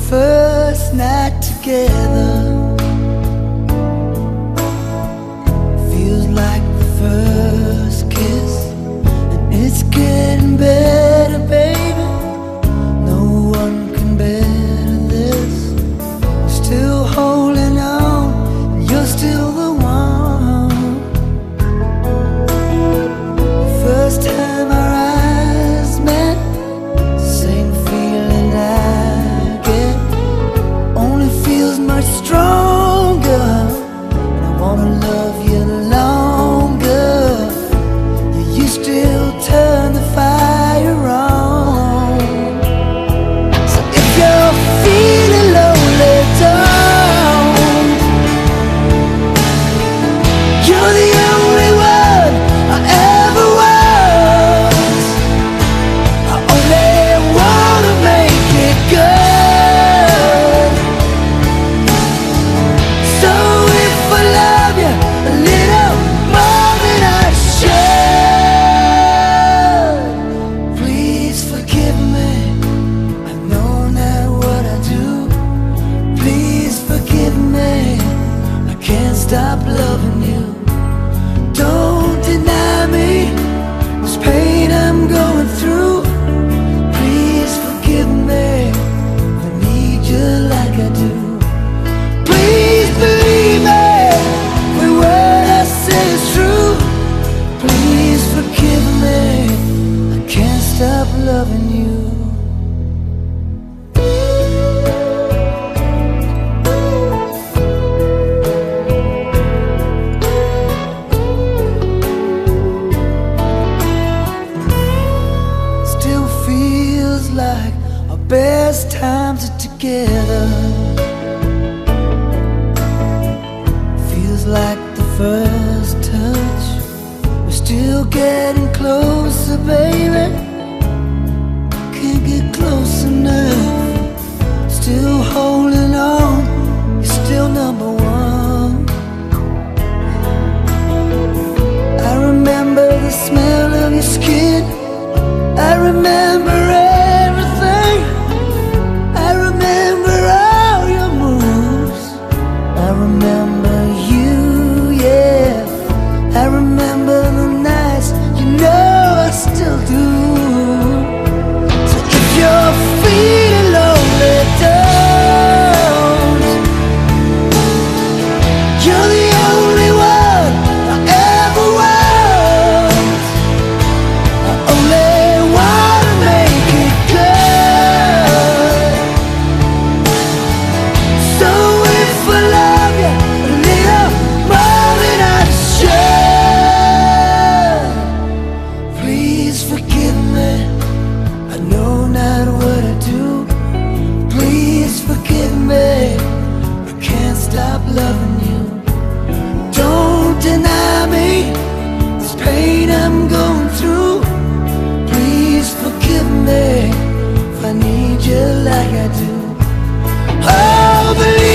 first night together feels like the first kiss, and it's getting better, baby. No one can better this. I'm still holding on, and you're still the one. The first time our eyes met, same feeling I get, only feels much stronger. And I wanna love you longer. You still turn the fire on. So if you're feeling lonely, don't. You're the only one I ever was. I only wanna make it good. So if I love you a little more than I should, please forgive me. I know not what I do. Please forgive me. I can't stop loving you. Don't deny me this pain I'm going through. Please forgive me. I need you like I do. Please believe me. Every word I say is true. Please forgive me. I can't stop loving you. Still feels like our best times are together. Feels like the first touch. We're still getting closer, baby. Can't get close enough. Still holding on. You're still number one. I remember the smell of your skin. I remember everything. I remember all your moves. I remember you, yeah. I remember the nights, you know I still do. So if you're feeling lonely, don't. You're the only one I ever was. I only wanna make it good. So if I love you a little more than I should, please forgive me. I know not what I do. Please forgive me. I can't stop loving you. Don't deny me this pain I'm going through. Please forgive me if I need you like I do. Oh, believe